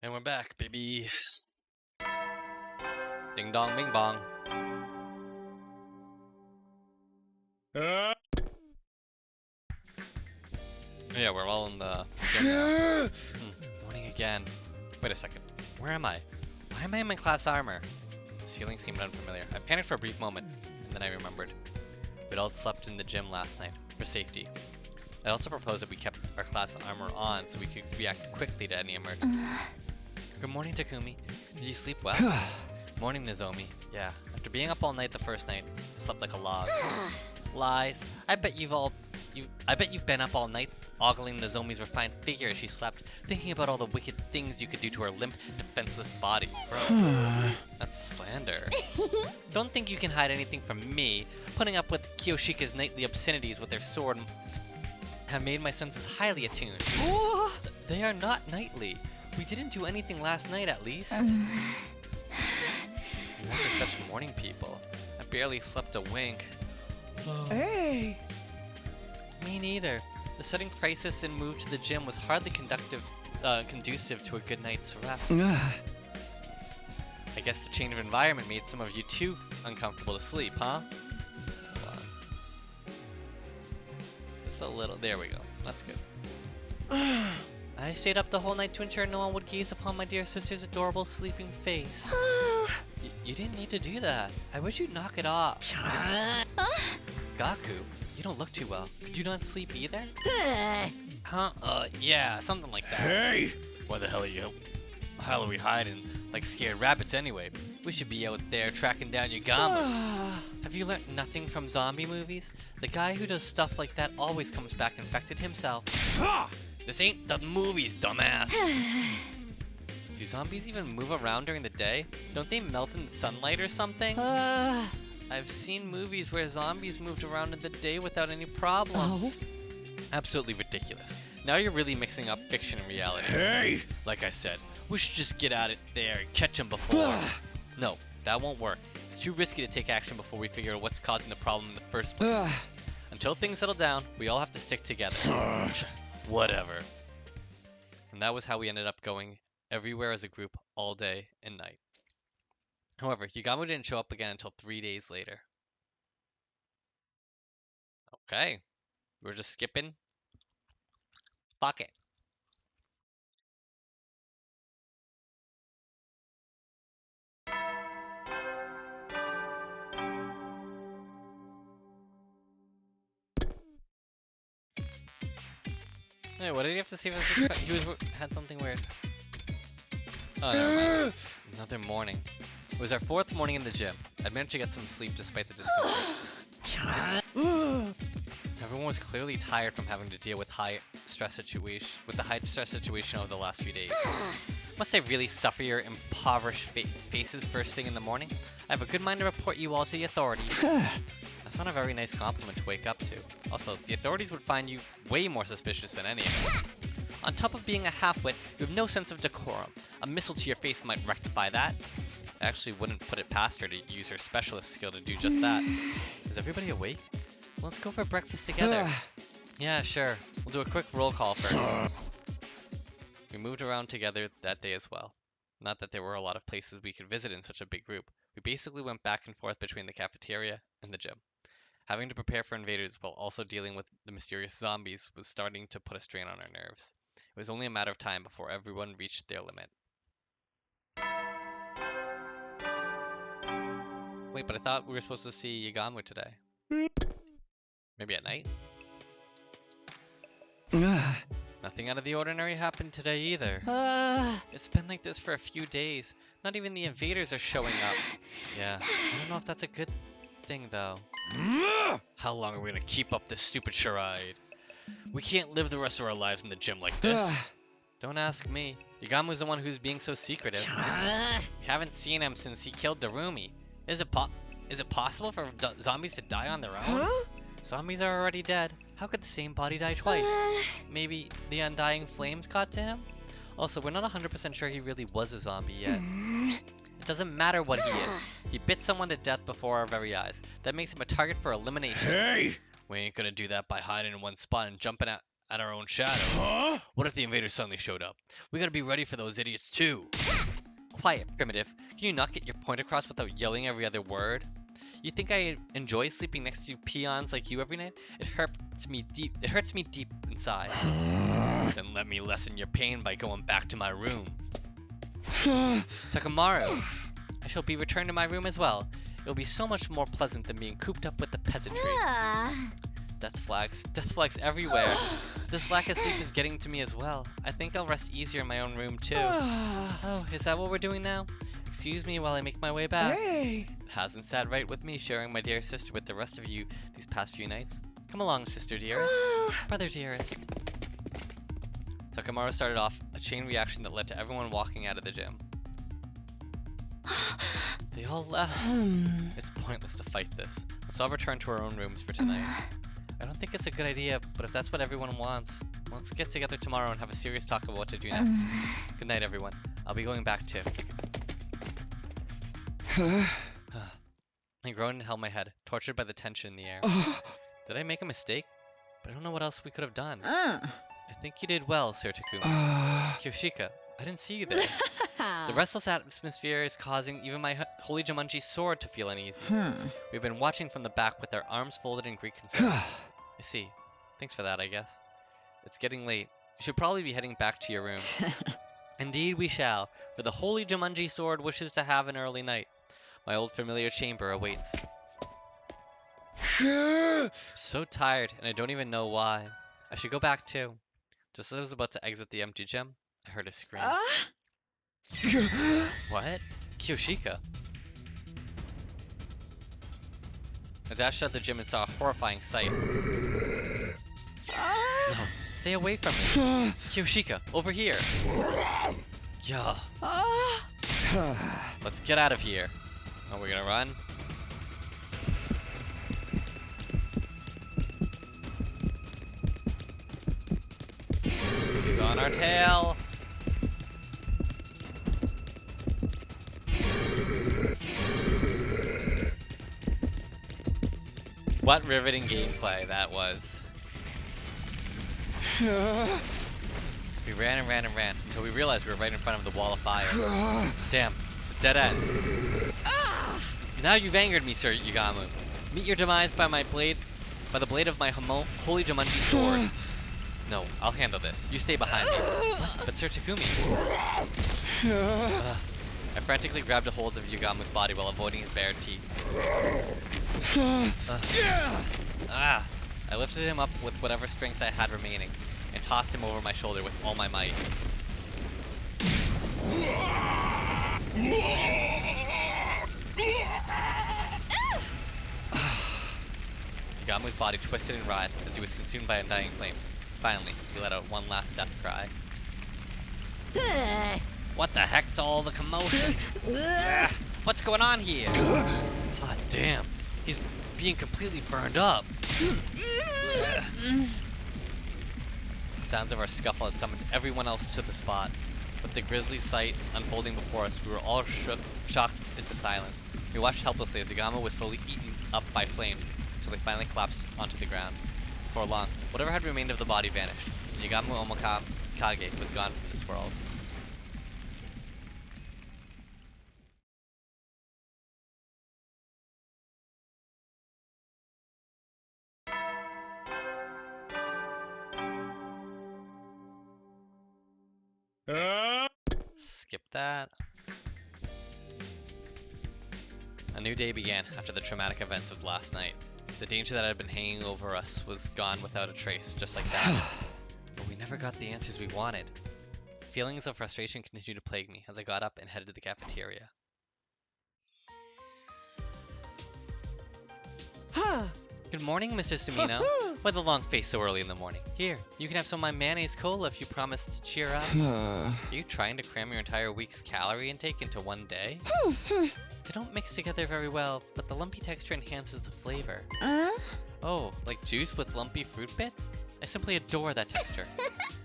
And we're back, baby. Ding dong, bing bong. Yeah, we're all in the gym now. Morning again. Wait a second. Where am I? Why am I in my class armor? This feeling seemed unfamiliar. I panicked for a brief moment, and then I remembered. We'd all slept in the gym last night, for safety. I also proposed that we kept our class armor on so we could react quickly to any emergency. Good morning, Takumi. Did you sleep well? Morning, Nozomi. Yeah, after being up all night the first night, I slept like a log. Lies. I bet you've been up all night ogling Nozomi's refined figure as she slept, thinking about all the wicked things you could do to her limp, defenseless body. Gross. That's slander. Don't think you can hide anything from me. Putting up with Kiyoshika's nightly obscenities with her sword have made my senses highly attuned. They are not nightly. We didn't do anything last night, at least. You guys are such morning people. I barely slept a wink. Hey! Me neither. The sudden crisis and move to the gym was hardly conducive to a good night's rest. I guess the change of environment made some of you too uncomfortable to sleep, huh? Hold on. Just a little. There we go. That's good. I stayed up the whole night to ensure no one would gaze upon my dear sister's adorable sleeping face. You didn't need to do that. I wish you'd knock it off. Gaku, you don't look too well. Could you not sleep either? Huh? Yeah, something like that. Hey! Why the hell are we hiding like scared rabbits anyway? We should be out there tracking down Yagami. Have you learnt nothing from zombie movies? The guy who does stuff like that always comes back infected himself. This ain't the movies, dumbass. Do zombies even move around during the day? Don't they melt in the sunlight or something? I've seen movies where zombies moved around in the day without any problems. Absolutely ridiculous. Now you're really mixing up fiction and reality. Hey! Like I said, we should just get out it there and catch them before. No, that won't work. It's too risky to take action before we figure out what's causing the problem in the first place. Until things settle down, we all have to stick together. Whatever. And that was how we ended up going everywhere as a group all day and night. However, Yagami didn't show up again until 3 days later. Okay. We're just skipping. Fuck it. Hey, what did he have to say? He had something weird. Oh, never mind. Another morning. It was our fourth morning in the gym. I'd managed to get some sleep despite the discomfort. Everyone was clearly tired from having to deal with the high stress situation over the last few days. Must I really suffer your impoverished faces first thing in the morning? I have a good mind to report you all to the authorities. That's not a very nice compliment to wake up to. Also, the authorities would find you way more suspicious than any of us. On top of being a half-wit, you have no sense of decorum. A missile to your face might rectify that. I actually wouldn't put it past her to use her specialist skill to do just that. Is everybody awake? Let's go for breakfast together. Yeah, sure. We'll do a quick roll call first. We moved around together that day as well. Not that there were a lot of places we could visit in such a big group. We basically went back and forth between the cafeteria and the gym. Having to prepare for invaders while also dealing with the mysterious zombies was starting to put a strain on our nerves. It was only a matter of time before everyone reached their limit. Wait, but I thought we were supposed to see Yagami today. Maybe at night? Nothing out of the ordinary happened today either. It's been like this for a few days. Not even the invaders are showing up. Yeah, I don't know if that's a good thing though. How long are we gonna keep up this stupid charade? We can't live the rest of our lives in the gym like this. Don't ask me. Yagami's the one who's being so secretive. We haven't seen him since he killed Darumi. Is it possible for zombies to die on their own? Zombies are already dead. How could the same body die twice? Maybe the undying flames got to him? Also, we're not 100% sure he really was a zombie yet. It doesn't matter what he is. He bit someone to death before our very eyes. That makes him a target for elimination. Hey! We ain't gonna do that by hiding in one spot and jumping at our own shadows. Huh? What if the invaders suddenly showed up? We gotta be ready for those idiots too. Quiet, Primitive. Can you not get your point across without yelling every other word? You think I enjoy sleeping next to peons like you every night? It hurts me deep. It hurts me deep inside. Then let me lessen your pain by going back to my room. Takamaru, I shall be returned to my room as well. It will be so much more pleasant than being cooped up with the peasantry. Death flags everywhere. This lack of sleep is getting to me as well. I think I'll rest easier in my own room too. Oh, is that what we're doing now? Excuse me while I make my way back. Hey! It hasn't sat right with me sharing my dear sister with the rest of you these past few nights. Come along, sister dearest. Brother dearest. Takamaru started off a chain reaction that led to everyone walking out of the gym. They all left. It's pointless to fight this. Let's all return to our own rooms for tonight. I don't think it's a good idea, but if that's what everyone wants, let's get together tomorrow and have a serious talk about what to do next. Good night, everyone. I'll be going back too. I groaned and held my head, tortured by the tension in the air. Did I make a mistake? But I don't know what else we could have done. I think you did well, Sir Takumi. Kyoshika, I didn't see you there. The restless atmosphere is causing even my holy Jumanji sword to feel uneasy. We've been watching from the back with our arms folded in great concern. I see. Thanks for that, I guess. It's getting late. You should probably be heading back to your room. Indeed we shall, for the holy Jumanji sword wishes to have an early night. My old familiar chamber awaits. I'm so tired, and I don't even know why. I should go back too. Just as I was about to exit the empty gym, I heard a scream. What? Kyoshika? I dashed out of the gym and saw a horrifying sight. No, stay away from me. Kyoshika, over here. Yeah. Let's get out of here. Oh, we're gonna run? He's on our tail. What riveting gameplay that was. We ran and ran and ran until we realized we were right in front of the wall of fire. Damn, it's a dead end. Now you've angered me, Sir Yugamu. Meet your demise by the blade of my holy Jumanji sword. No, I'll handle this. You stay behind me. What? But Sir Takumi. I frantically grabbed a hold of Yugamu's body while avoiding his bared teeth. I lifted him up with whatever strength I had remaining and tossed him over my shoulder with all my might. Yugamu's body twisted and writhed as he was consumed by undying flames. Finally, he let out one last death cry. What the heck's all the commotion? What's going on here? Ah, damn. He's being completely burned up. The sounds of our scuffle had summoned everyone else to the spot. With the grisly sight unfolding before us, we were all shocked into silence. We watched helplessly as Yugamu was slowly eaten up by flames until he finally collapsed onto the ground. For long, whatever had remained of the body vanished, and Yugamu Omokage was gone from this world. Skip that. A new day began after the traumatic events of last night. The danger that had been hanging over us was gone without a trace, just like that. But we never got the answers we wanted. Feelings of frustration continued to plague me as I got up and headed to the cafeteria. Good morning, Mr. Sumino. Why the long face so early in the morning? Here, you can have some of my mayonnaise cola if you promise to cheer up. Are you trying to cram your entire week's calorie intake into one day? They don't mix together very well, but the lumpy texture enhances the flavor. Oh, like juice with lumpy fruit bits? I simply adore that texture.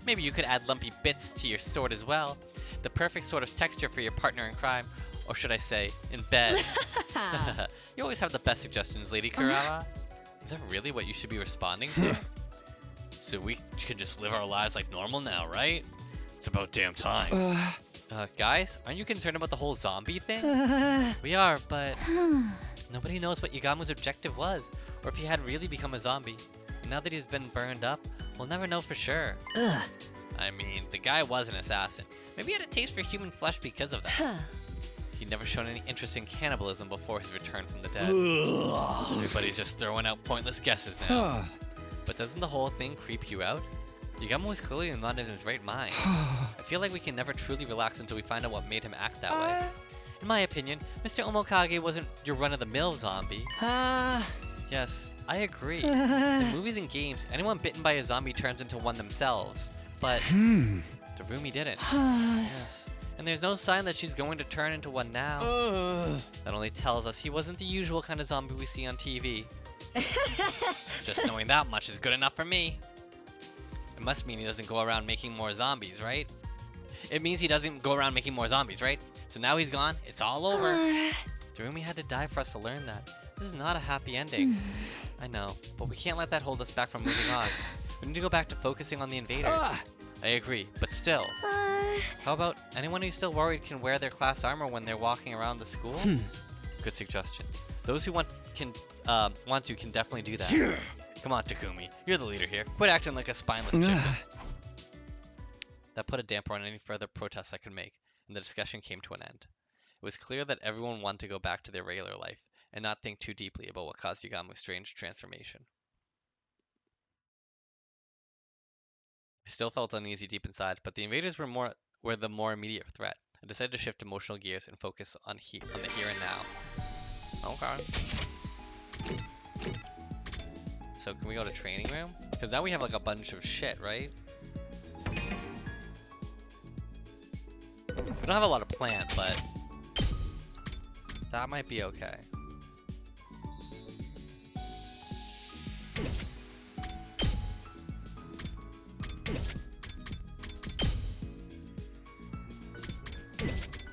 Maybe you could add lumpy bits to your sword as well. The perfect sort of texture for your partner in crime. Or should I say, in bed. You always have the best suggestions, Lady Kurara. Is that really what you should be responding to? So we can just live our lives like normal now, right? It's about damn time. Guys, aren't you concerned about the whole zombie thing? We are, but nobody knows what Yagamu's objective was, or if he had really become a zombie. And now that he's been burned up, we'll never know for sure. I mean, the guy was an assassin. Maybe he had a taste for human flesh because of that. He'd never shown any interest in cannibalism before his return from the dead. Everybody's just throwing out pointless guesses now. But doesn't the whole thing creep you out? Yagamu was clearly not in his right mind. I feel like we can never truly relax until we find out what made him act that way. In my opinion, Mr. Omokage wasn't your run-of-the-mill zombie. Yes, I agree. In movies and games, anyone bitten by a zombie turns into one themselves. But Darumi didn't. Yes. And there's no sign that she's going to turn into one now. That only tells us he wasn't the usual kind of zombie we see on TV. Just knowing that much is good enough for me. It must mean he doesn't go around making more zombies, right? It means he doesn't go around making more zombies, right? So now he's gone, it's all over. Darumi had to die for us to learn that. This is not a happy ending. I know, but we can't let that hold us back from moving on. We need to go back to focusing on the invaders. I agree, but still. How about anyone who's still worried can wear their class armor when they're walking around the school? Good suggestion. Those who want to can definitely do that. Come on, Takumi. You're the leader here. Quit acting like a spineless chicken. That put a damper on any further protests I could make, and the discussion came to an end. It was clear that everyone wanted to go back to their regular life, and not think too deeply about what caused Yagamu's strange transformation. I still felt uneasy deep inside, but the invaders were the more immediate threat. I decided to shift emotional gears and focus on the here and now. Okay. So can we go to training room? Because now we have like a bunch of shit, right? We don't have a lot of plant, but that might be okay.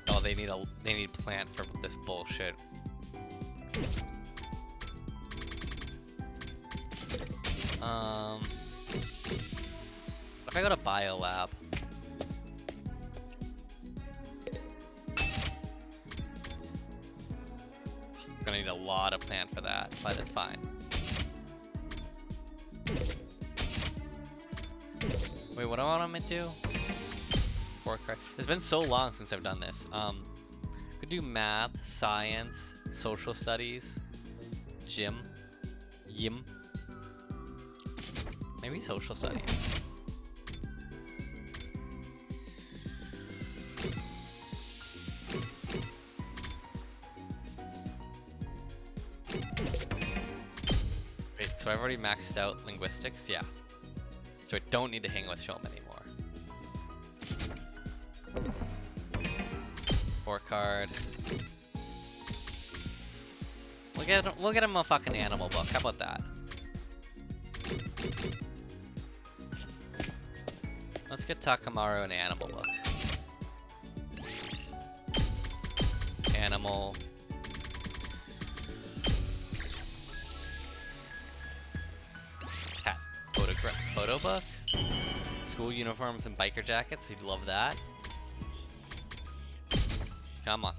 Oh, they need plant for this bullshit. If I go to Biolab. I'm gonna need a lot of plant for that, but it's fine. Wait, what do I want me to do? It's been so long since I've done this. Could do math, science, social studies, gym, maybe social studies. Wait, so I've already maxed out linguistics? Yeah. So I don't need to hang with Shom anymore. 4 card. We'll get him a fucking animal book. How about that? Let's get Takamaru an animal book. Animal. Cat. Photo book. School uniforms and biker jackets. You'd love that. Come on.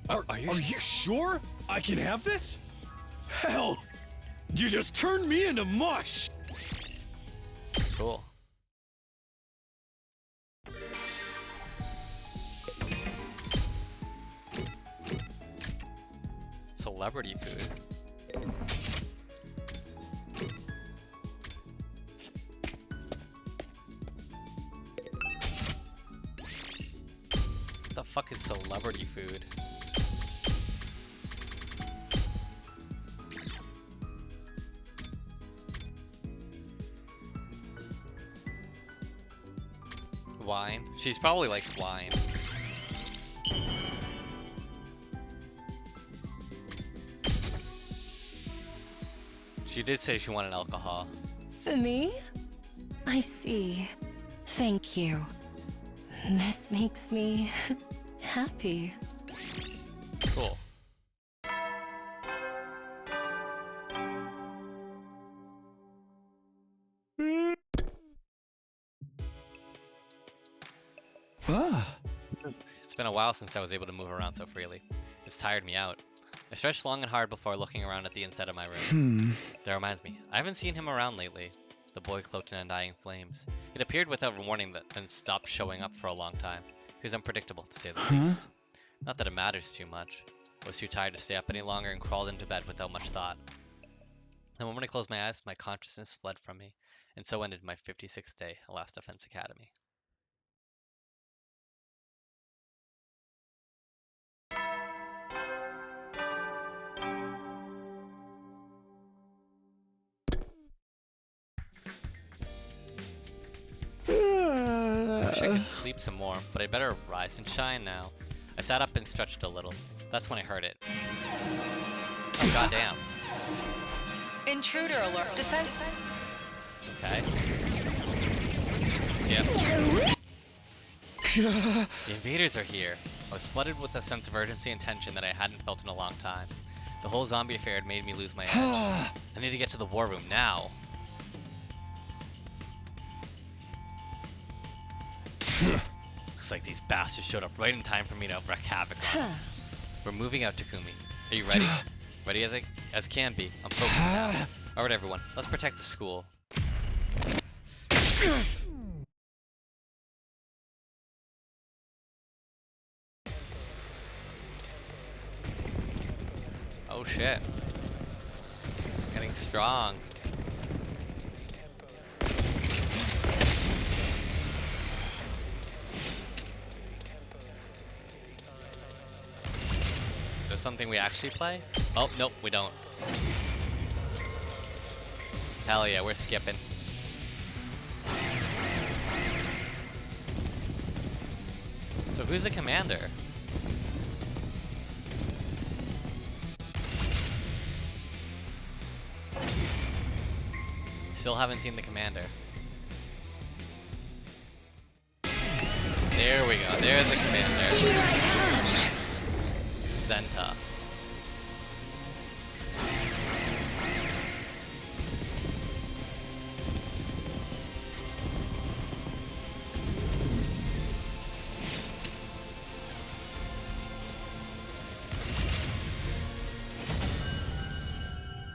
Are you sure I can have this? Hell, you just turned me into mush. Cool. Celebrity food. What the fuck is celebrity food? Wine. She's probably likes wine. She did say she wanted alcohol. For me? I see. Thank you. This makes me happy. Cool. Ah. It's been a while since I was able to move around so freely. It's tired me out. I stretched long and hard before looking around at the inside of my room. That reminds me, I haven't seen him around lately. The boy cloaked in undying flames. It appeared without warning then stopped showing up for a long time. He was unpredictable, to say the least. Not that it matters too much. I was too tired to stay up any longer and crawled into bed without much thought. The moment I closed my eyes, my consciousness fled from me, and so ended my 56th day at Last Defense Academy. I wish I could sleep some more, but I better rise and shine now. I sat up and stretched a little. That's when I heard it. Oh, goddamn. Intruder alert. Defend. Okay. Skip. The invaders are here. I was flooded with a sense of urgency and tension that I hadn't felt in a long time. The whole zombie affair had made me lose my edge. I need to get to the war room now. Looks like these bastards showed up right in time for me to wreak havoc on them. We're moving out, Takumi. Are you ready? Ready as can be. I'm focused now. Alright everyone, let's protect the school. Oh shit. Getting strong. Is something we actually play? Oh, nope, we don't. Hell yeah, we're skipping. So who's the commander? Still haven't seen the commander. There we go, there's the commander. Here I come. Zenta.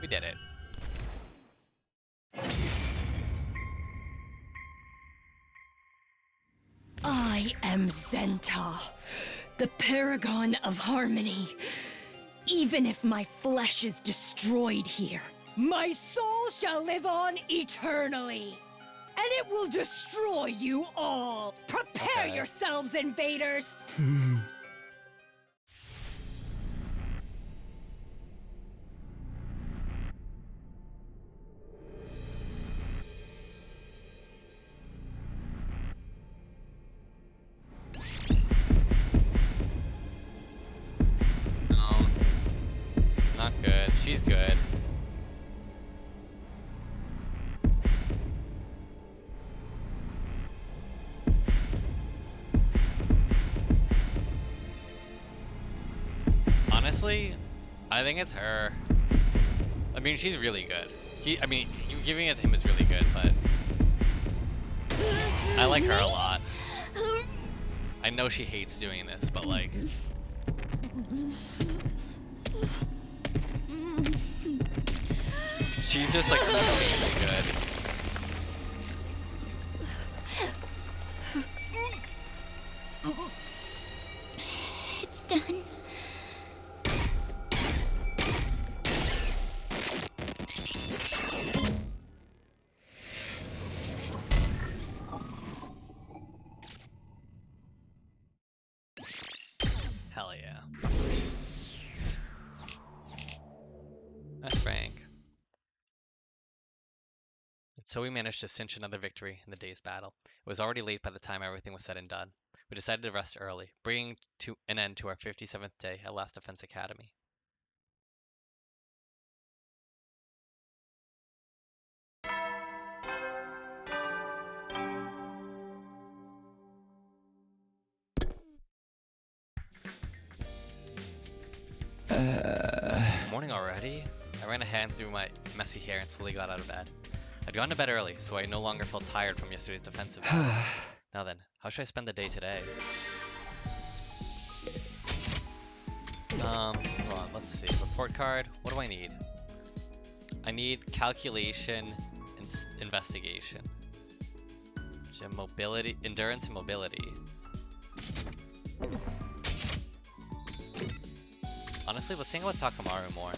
We did it. I am Zenta, the paragon of harmony. Even if my flesh is destroyed here, my soul shall live on eternally. And it will destroy you all. Prepare Okay. yourselves, invaders. No. Not good. She's good. Honestly, I think it's her. I mean, she's really good. I mean, you giving it to him is really good, but I like her a lot. I know she hates doing this, but like, she's just like really good. It's done. Hell yeah. That's Frank. And so we managed to cinch another victory in the day's battle. It was already late by the time everything was said and done. We decided to rest early, bringing to an end to our 57th day at Last Defense Academy. Morning already? I ran a hand through my messy hair and slowly got out of bed. I'd gone to bed early, so I no longer felt tired from yesterday's defensive. Now then, how should I spend the day today? Hold on, let's see. Report card. What do I need? I need calculation and investigation. Gym mobility, endurance and mobility. Honestly, let's hang out with Takamaru more.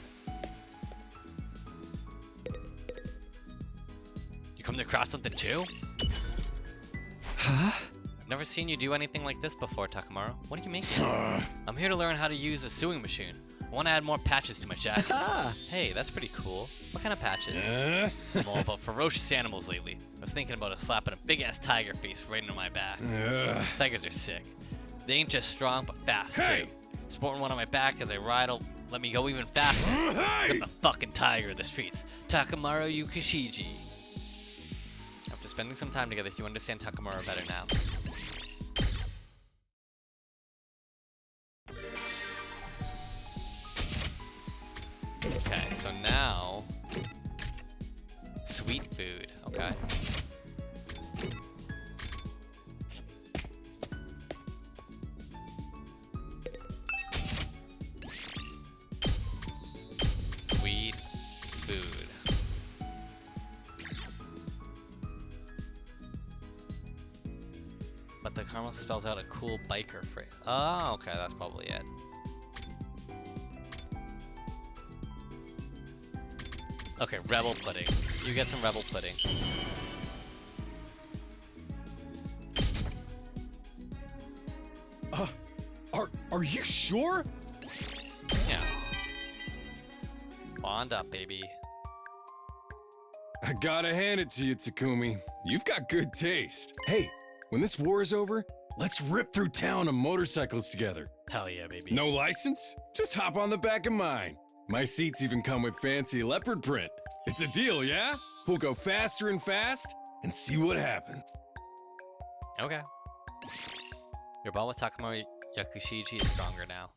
You come to craft something too? Huh? I've never seen you do anything like this before, Takamaru. What are you making? I'm here to learn how to use a sewing machine. I want to add more patches to my jacket. Hey, that's pretty cool. What kind of patches? I'm all about ferocious animals lately. I was thinking about slapping a big-ass tiger face right into my back. Tigers are sick. They ain't just strong, but fast, Hey! too. Sporting one on my back as I ride will let me go even faster. I'm the fucking tiger of the streets, Takamaru Yukishiji. After spending some time together, you understand Takamaru better now. Okay, so now... Sweet food, okay. Sweet food. But the caramel spells out a cool biker phrase. Oh, okay, that's probably it. Okay, rebel pudding. You get some rebel pudding. Are you sure? Yeah. Bond up, baby. I gotta hand it to you, Takumi. You've got good taste. Hey, when this war is over, let's rip through town on motorcycles together. Hell yeah, baby. No license? Just hop on the back of mine. My seats even come with fancy leopard print. It's a deal, yeah? We'll go faster and fast and see what happens. Okay. Your bond with Takamaru Yakushiji is stronger now.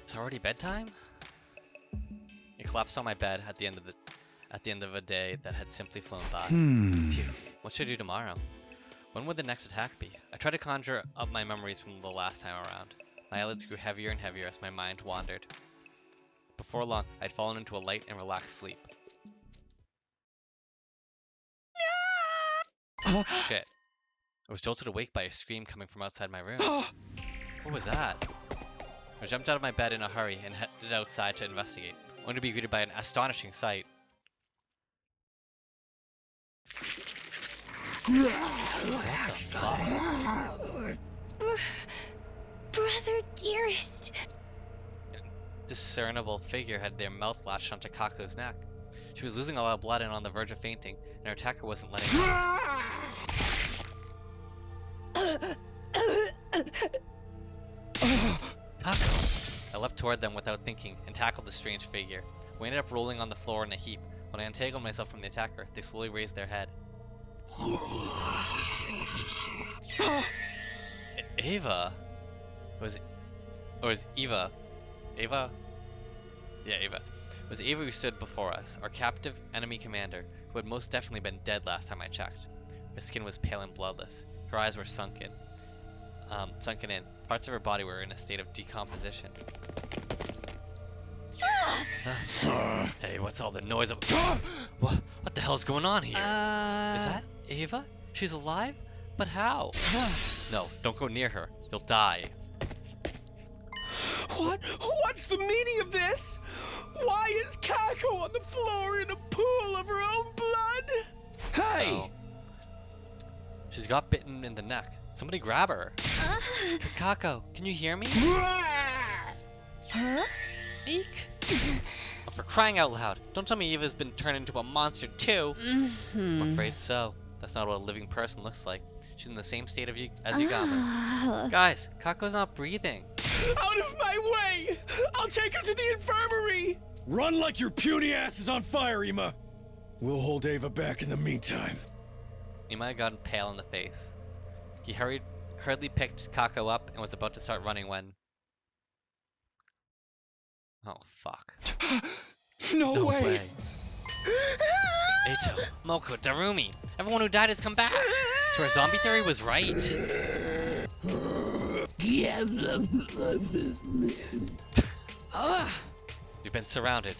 It's already bedtime? You collapsed on my bed at the end of a day that had simply flown by. Phew. What should I do tomorrow? When would the next attack be? I tried to conjure up my memories from the last time around. My eyelids grew heavier and heavier as my mind wandered. Before long, I'd fallen into a light and relaxed sleep. Oh, shit. I was jolted awake by a scream coming from outside my room. What was that? I jumped out of my bed in a hurry and headed outside to investigate, only to be greeted by an astonishing sight. What the fuck? Brother dearest. Discernible figure had their mouth latched onto Kako's neck. She was losing a lot of blood and on the verge of fainting, and her attacker wasn't letting her. Kako! I leapt toward them without thinking and tackled the strange figure. We ended up rolling on the floor in a heap. When I untangled myself from the attacker, they slowly raised their head. Ava? Or was Eva? Ava? Yeah, Ava. It was Ava who stood before us, our captive enemy commander, who had most definitely been dead last time I checked. Her skin was pale and bloodless. Her eyes were sunken in. Parts of her body were in a state of decomposition. Hey, what's all the noise of? What the hell's going on here? Is that Ava? She's alive? But how? No, don't go near her. You'll die. What's the meaning of this? Why is Kako on the floor in a pool of her own blood? Hey! Oh. She's got bitten in the neck. Somebody grab her. Kako, can you hear me? Huh? Eek. Oh, for crying out loud. Don't tell me Eva's been turned into a monster too. I'm afraid so. That's not what a living person looks like. She's in the same state of as Yugama. Guys, Kako's not breathing. Out of my way! I'll take her to the infirmary! Run like your puny ass is on fire, Ima! We'll hold Ava back in the meantime. Ima had gotten pale in the face. He hurriedly picked Kako up and was about to start running when... Oh, fuck. No way. Eito, Moko, Darumi, everyone who died has come back. So our zombie theory was right. We've been surrounded.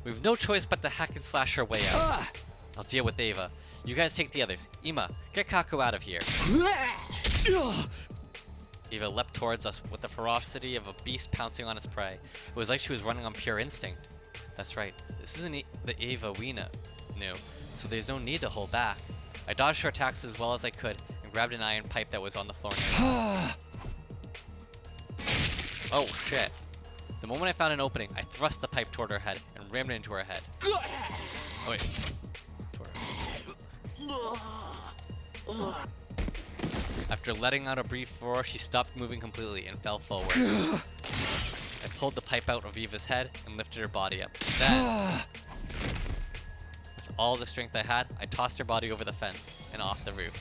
We've no choice but to hack and slash our way out. I'll deal with Ava. You guys take the others. Ima, get Kaku out of here. Ava leapt towards us with the ferocity of a beast pouncing on its prey. It was like she was running on pure instinct. That's right, this isn't the Ava we knew, so there's no need to hold back. I dodged her attacks as well as I could and grabbed an iron pipe that was on the floor nearby. Oh shit. The moment I found an opening, I thrust the pipe toward her head and rammed it into her head. Oh wait. Toward her. After letting out a brief roar, she stopped moving completely and fell forward. I pulled the pipe out of Eva's head and lifted her body up. Then, with all the strength I had, I tossed her body over the fence and off the roof.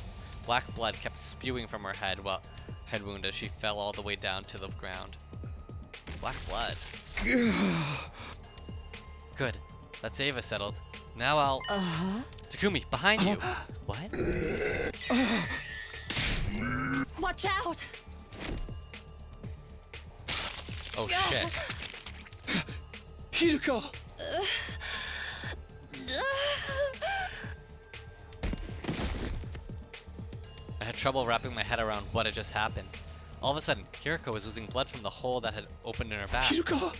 Black blood kept spewing from her head wound as she fell all the way down to the ground. Black blood. Good. That's Ava settled. Now I'll... Takumi, behind you! What? Watch out! Oh shit. Hiruko! I had trouble wrapping my head around what had just happened. All of a sudden, Hiriko was losing blood from the hole that had opened in her back. Hiruko!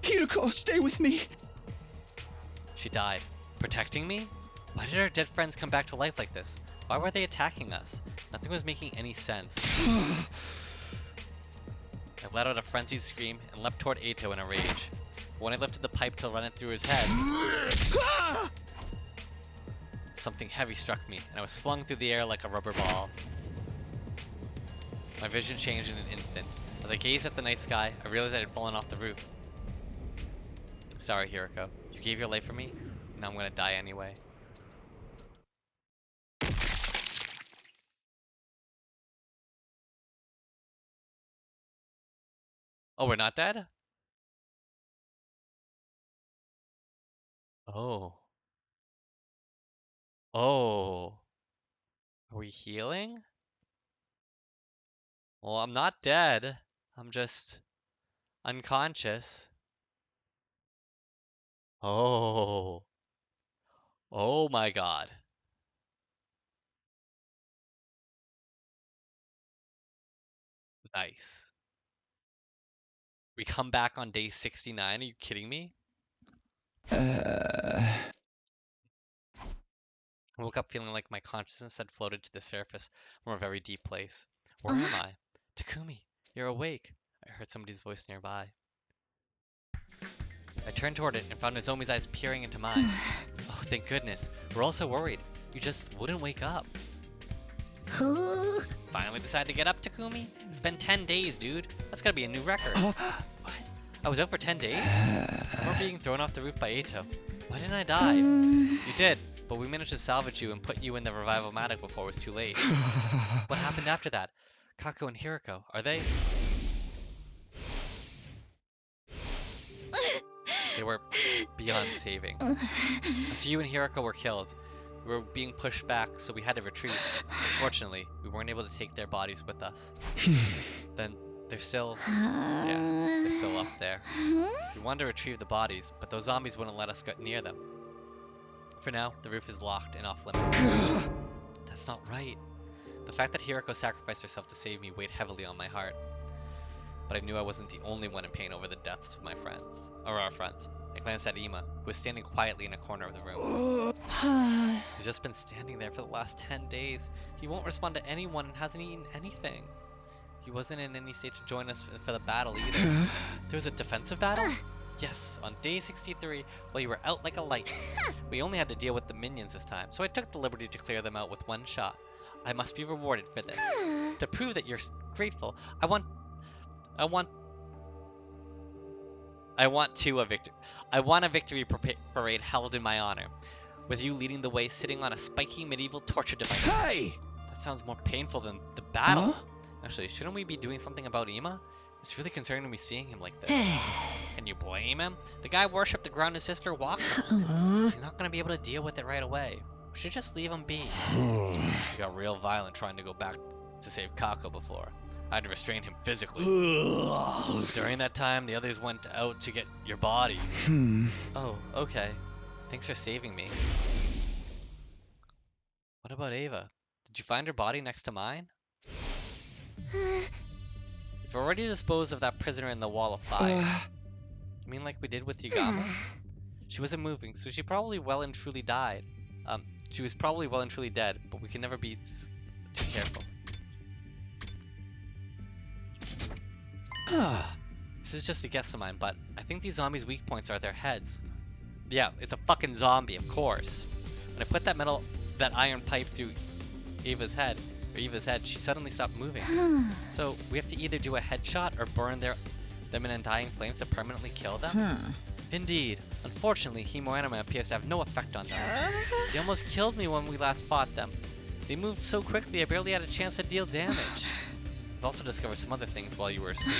Hiruko, stay with me! She died. Protecting me? Why did our dead friends come back to life like this? Why were they attacking us? Nothing was making any sense. I let out a frenzied scream and leapt toward Eito in a rage. When I lifted the pipe to run it through his head, something heavy struck me, and I was flung through the air like a rubber ball. My vision changed in an instant. As I gazed at the night sky, I realized I had fallen off the roof. Sorry, Hiriko. You gave your life for me, and now I'm gonna die anyway. Oh, we're not dead? Oh. Oh. Are we healing? Well, I'm not dead. I'm just unconscious. Oh. Oh my god. Nice. We come back on day 69? Are you kidding me? I woke up feeling like my consciousness had floated to the surface from a very deep place. Where am I? Takumi, you're awake. I heard somebody's voice nearby. I turned toward it and found Nozomi's eyes peering into mine. Oh, thank goodness. We're all so worried. You just wouldn't wake up. Finally decided to get up, Takumi? It's been 10 days, dude. That's gotta be a new record. What? I was out for 10 days? We're being thrown off the roof by Eito. Why didn't I die? You did, but we managed to salvage you and put you in the revival-matic before it was too late. What happened after that? Kaku and Hiriko, are they? They were beyond saving. After you and Hiriko were killed, we were being pushed back, so we had to retreat. Unfortunately, we weren't able to take their bodies with us. Then they're still, they're still up there. We wanted to retrieve the bodies, but those zombies wouldn't let us get near them. For now, the roof is locked and off limits. That's not right. The fact that Hiriko sacrificed herself to save me weighed heavily on my heart. But I knew I wasn't the only one in pain over the deaths of my friends, or our friends. I glanced at Ima, who was standing quietly in a corner of the room. He's just been standing there for the last 10 days. He won't respond to anyone and hasn't eaten anything. He wasn't in any state to join us for the battle either. There was a defensive battle? Yes, on day 63, while you were out like a light. We only had to deal with the minions this time, so I took the liberty to clear them out with one shot. I must be rewarded for this. To prove that you're grateful, I want a victory parade held in my honor, with you leading the way sitting on a spiky medieval torture device. Hey! That sounds more painful than the battle. Huh? Actually, shouldn't we be doing something about Ima? It's really concerning me seeing him like this. Can you blame him? The guy worshipped the ground his sister walked on. He's not gonna be able to deal with it right away. We should just leave him be. He got real violent trying to go back to save Kako before. I had to restrain him physically. During that time, the others went out to get your body. Oh, okay. Thanks for saving me. What about Ava? Did you find her body next to mine? We've already disposed of that prisoner in the wall of fire. You mean like we did with Yagamo? She wasn't moving, so she probably well and truly died. She was probably well and truly dead, but we can never be too careful. This is just a guess of mine, but I think these zombies' weak points are their heads. Yeah, it's a fucking zombie, of course. When I put that iron pipe through Eva's head, she suddenly stopped moving. So we have to either do a headshot or burn them in undying flames to permanently kill them? Indeed. Unfortunately, hemoanima appears to have no effect on them. They almost killed me when we last fought them. They moved so quickly I barely had a chance to deal damage. I've also discovered some other things while you were asleep.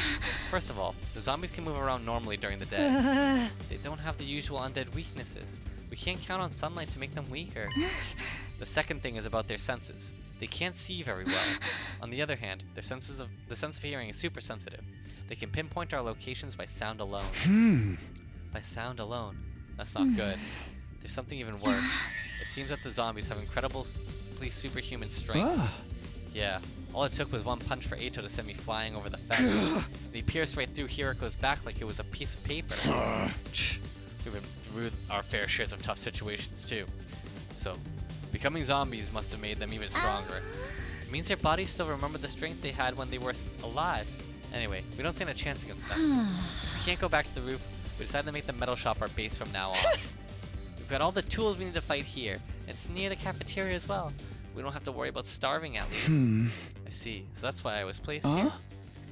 First of all, the zombies can move around normally during the day. They don't have the usual undead weaknesses. We can't count on sunlight to make them weaker. The second thing is about their senses. They can't see very well. On the other hand, the sense of hearing is super sensitive. They can pinpoint our locations by sound alone. By sound alone. That's not good. There's something even worse. It seems that the zombies have incredibly superhuman strength. Yeah, all it took was one punch for Eito to send me flying over the fence. And he pierced right through Hiriko's back like it was a piece of paper. We've been through our fair shares of tough situations too. So, becoming zombies must have made them even stronger. It means their bodies still remember the strength they had when they were alive. Anyway, we don't stand a chance against them. So we can't go back to the roof. We decided to make the metal shop our base from now on. We've got all the tools we need to fight here. It's near the cafeteria as well. We don't have to worry about starving at least. I see. So that's why I was placed here.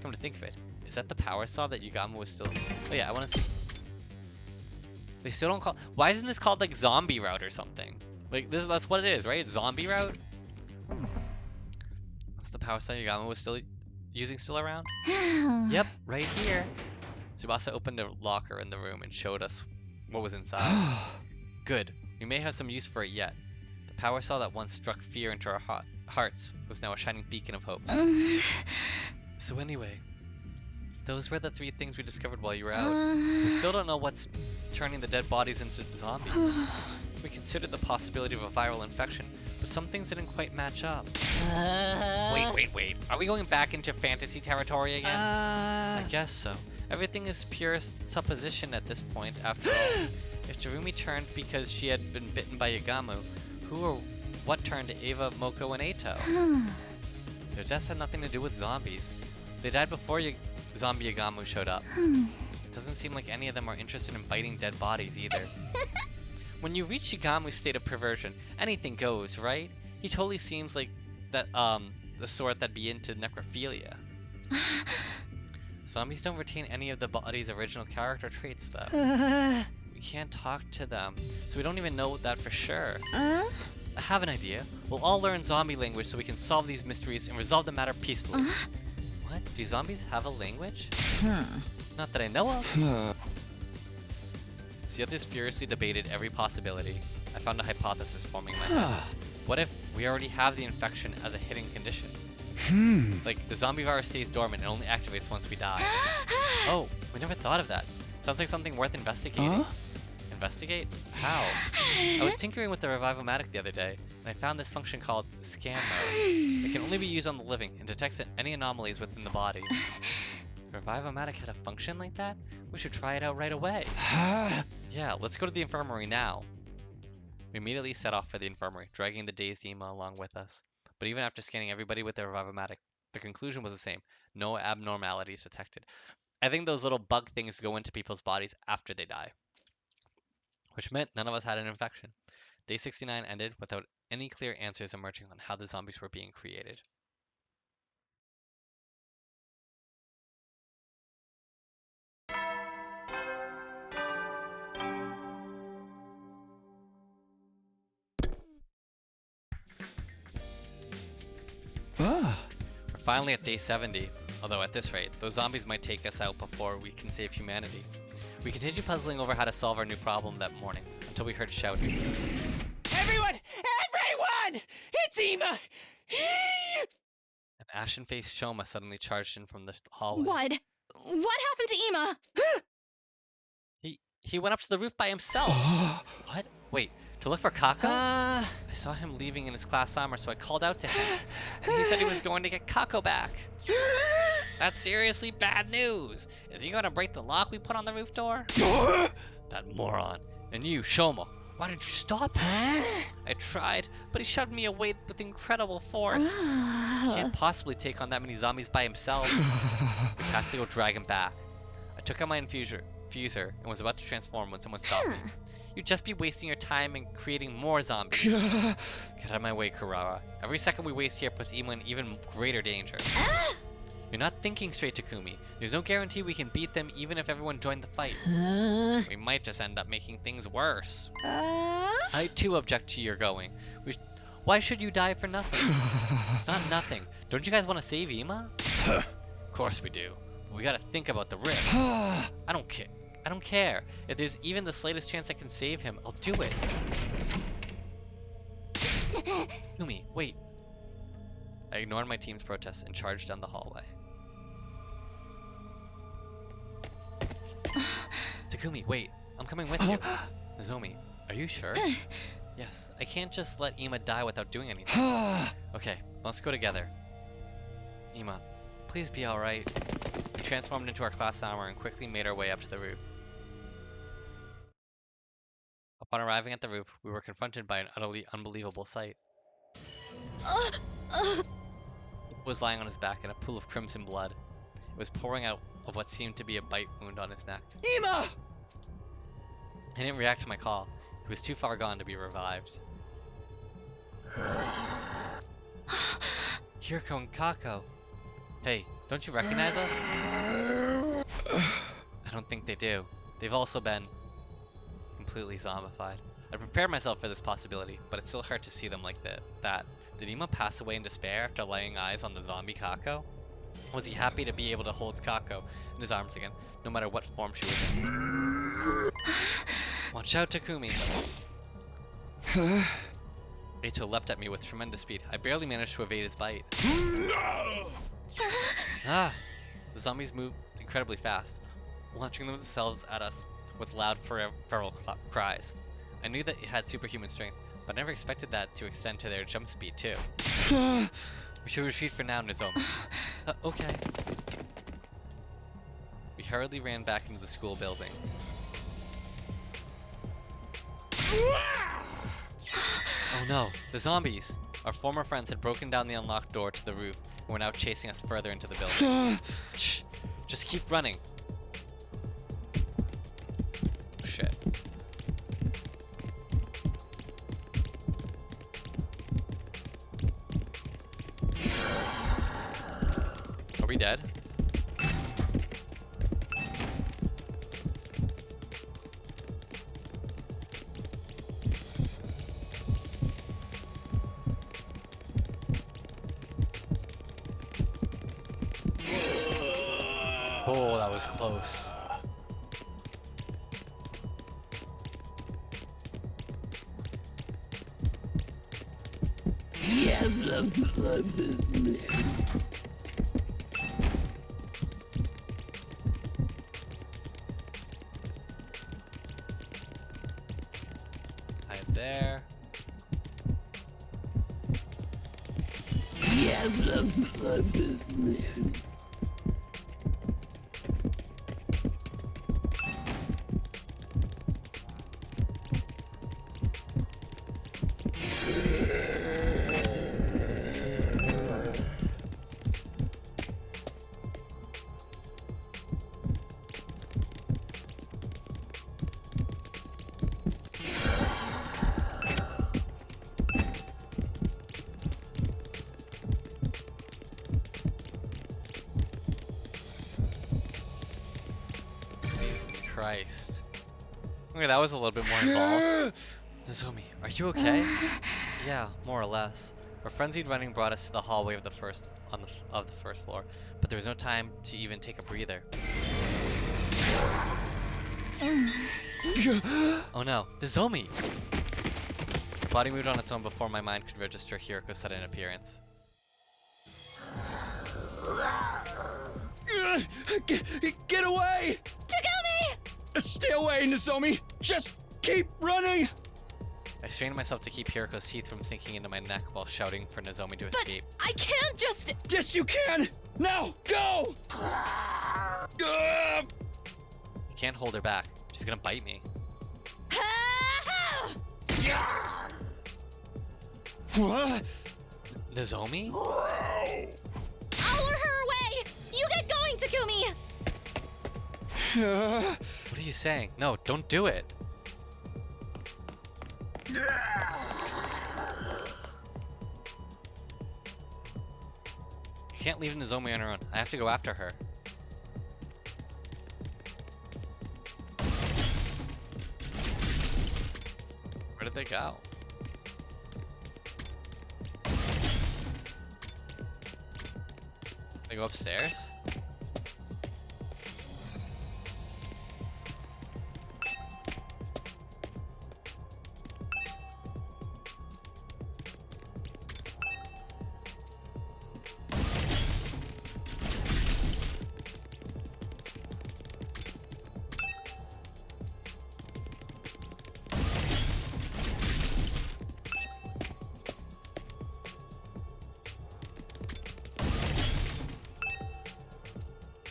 Come to think of it, is that the power saw that Yagamo was still... Oh yeah, I want to see. They still don't call... Why isn't this called like zombie route or something? Like that's what it is, right? It's zombie route? That's the power saw Yagamo was still around? Yep, right here. Tsubasa opened a locker in the room and showed us what was inside. Good. We may have some use for it yet. The power saw that once struck fear into our hearts was now a shining beacon of hope. So anyway, those were the 3 things we discovered while you were out. We still don't know what's turning the dead bodies into zombies. We considered the possibility of a viral infection, but some things didn't quite match up. Wait. Are we going back into fantasy territory again? I guess so. Everything is pure supposition at this point, after all. If Jirumi turned because she had been bitten by Yagamo, who or what turned Ava, Moko, and Eito? Their deaths had nothing to do with zombies. They died before zombie Yagamo showed up. It doesn't seem like any of them are interested in biting dead bodies either. When you reach Yagamo's state of perversion, anything goes, right? He totally seems like that the sort that'd be into necrophilia. Zombies don't retain any of the body's original character traits, though. We can't talk to them, so we don't even know that for sure. I have an idea. We'll all learn zombie language so we can solve these mysteries and resolve the matter peacefully. What? Do zombies have a language? Not that I know of. The others furiously debated every possibility. I found a hypothesis forming in my head. What if we already have the infection as a hidden condition? Like, the zombie virus stays dormant and only activates once we die. Oh, we never thought of that. Sounds like something worth investigating. Investigate? How? I was tinkering with the Revivomatic the other day, and I found this function called Scan Mode. It can only be used on the living and detects any anomalies within the body. The Revivomatic had a function like that? We should try it out right away. Yeah, let's go to the infirmary now. We immediately set off for the infirmary, dragging the dazed Ema along with us. But even after scanning everybody with the Revivomatic, the conclusion was the same. No abnormalities detected. I think those little bug things go into people's bodies after they die. Which meant none of us had an infection. Day 69 ended without any clear answers emerging on how the zombies were being created. We're finally at day 70, although at this rate, those zombies might take us out before we can save humanity. We continued puzzling over how to solve our new problem that morning, until we heard shouting. Everyone! Everyone! It's Ema! An ashen-faced Shoma suddenly charged in from the hallway. What? What happened to Ema? He went up to the roof by himself. What? Wait, to look for Kako? I saw him leaving in his class armor, so I called out to him. And he said he was going to get Kako back. That's seriously bad news. Is he going to break the lock we put on the roof door? That moron. And you, Shoma, why didn't you stop him? I tried, but he shoved me away with incredible force. He can't possibly take on that many zombies by himself. We have to go drag him back. I took out my infuser and was about to transform when someone stopped me. You'd just be wasting your time and creating more zombies. Get out of my way, Kurara. Every second we waste here puts Ema in even greater danger. You're not thinking straight, Takumi. There's no guarantee we can beat them even if everyone joined the fight. We might just end up making things worse. I too object to your going. Why should you die for nothing? It's not nothing. Don't you guys want to save Ema? Of course we do. We gotta think about the risk. I don't care. I don't care. If there's even the slightest chance I can save him, I'll do it. Takumi, wait. I ignored my team's protests and charged down the hallway. Takumi, wait. I'm coming with you. Nozomi, are you sure? Yes, I can't just let Ema die without doing anything. Okay, let's go together. Ema, please be alright. We transformed into our class armor and quickly made our way up to the roof. Upon arriving at the roof, we were confronted by an utterly unbelievable sight. He was lying on his back in a pool of crimson blood. It was pouring out of what seemed to be a bite wound on his neck. Ema! He didn't react to my call. He was too far gone to be revived. Kiriko and Kako. Hey, don't you recognize us? I don't think they do. They've also been completely zombified. I prepared myself for this possibility, but it's still hard to see them like that. Did Ema pass away in despair after laying eyes on the zombie Kako? Was he happy to be able to hold Kako in his arms again, no matter what form she was in? Watch out, Takumi! Eito leapt at me with tremendous speed. I barely managed to evade his bite. The zombies moved incredibly fast, launching themselves at us with loud feral cries. I knew that it had superhuman strength, but never expected that to extend to their jump speed too. We should retreat for now, Nozomi. Okay. We hurriedly ran back into the school building. Oh no, the zombies! Our former friends had broken down the unlocked door to the roof and were now chasing us further into the building. Shh! Just keep running! Shit. Are we dead? Oh, that was close. Hide there. Jesus Christ. Okay, that was a little bit more involved. Nozomi, are you okay? Yeah, more or less. Our frenzied running brought us to the hallway of the first floor, but there was no time to even take a breather. Oh no, Nozomi! Body moved on its own before my mind could register Hiriko's sudden appearance. Get away! Takumi! Stay away, Nozomi! Just keep running! I strained myself to keep Hiriko's teeth from sinking into my neck while shouting for Nozomi to But escape. I can't just. Yes, you can! Now, go! I can't hold her back. She's gonna bite me. What? Nozomi? I'll lure her away! You get going, Takumi! What are you saying? No, don't do it. I can't leave Nozomi on her own. I have to go after her. Where did they go? They go upstairs?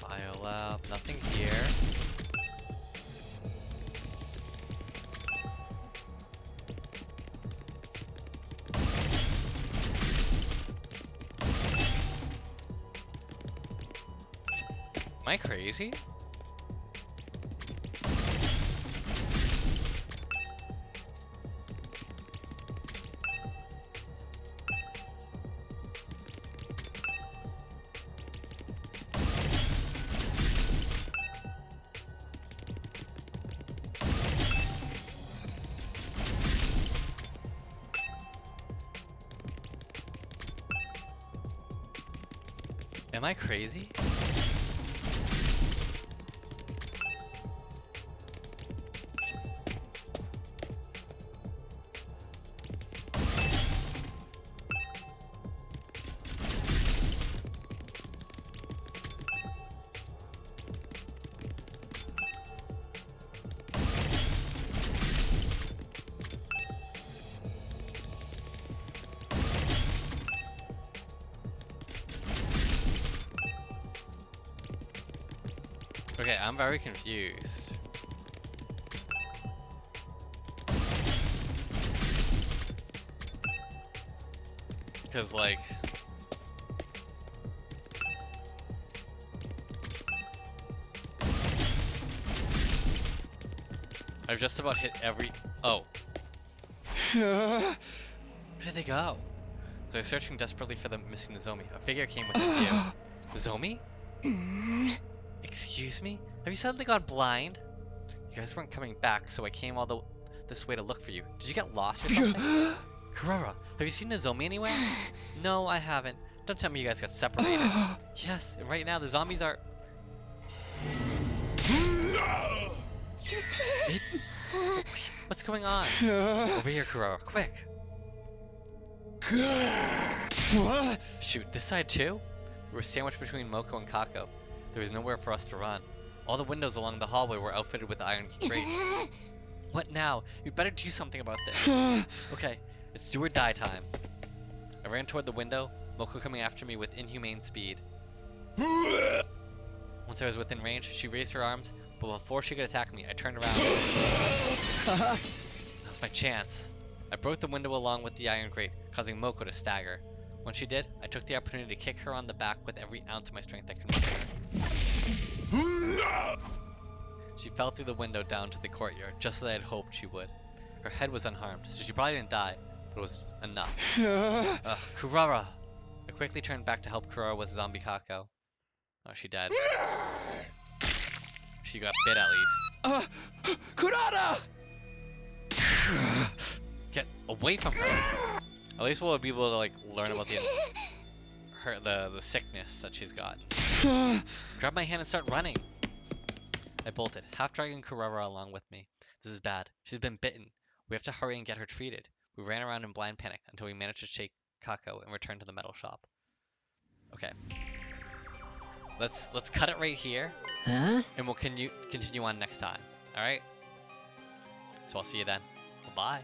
Biolab, nothing here. Am I crazy? Am I crazy? Okay, I'm very confused. Because, like... I've just about hit every... Oh. Where did they go? So I was searching desperately for the missing Nozomi. A figure came within view. Nozomi? Excuse me? Have you suddenly gone blind? You guys weren't coming back, so I came all this way to look for you. Did you get lost or something? Kurara, have you seen Nozomi anywhere? No, I haven't. Don't tell me you guys got separated. Yes, and right now the zombies are... What's going on? Over here, Kurara, quick! What? Shoot, this side too? We were sandwiched between Moko and Kako. There was nowhere for us to run. All the windows along the hallway were outfitted with iron grates. What now? You'd better do something about this. Okay, it's do or die time. I ran toward the window, Moko coming after me with inhumane speed. Once I was within range, she raised her arms, but before she could attack me, I turned around. That's my chance. I broke the window along with the iron grate, causing Moko to stagger. When she did, I took the opportunity to kick her on the back with every ounce of my strength I could muster. She fell through the window down to the courtyard, just as I had hoped she would. Her head was unharmed, so she probably didn't die, but it was enough. Ugh, Kurara! I quickly turned back to help Kurara with zombie Kako. Oh, she dead. She got bit at least. Kurara! Get away from her! At least we'll be able to, like, learn about the sickness that she's got. Grab my hand and start running. I bolted, half dragging Kurara along with me. This is bad. She's been bitten. We have to hurry and get her treated. We ran around in blind panic until we managed to shake Kako and return to the metal shop. Okay. Let's cut it right here, Huh? and we'll continue on next time. All right. So I'll see you then. Bye.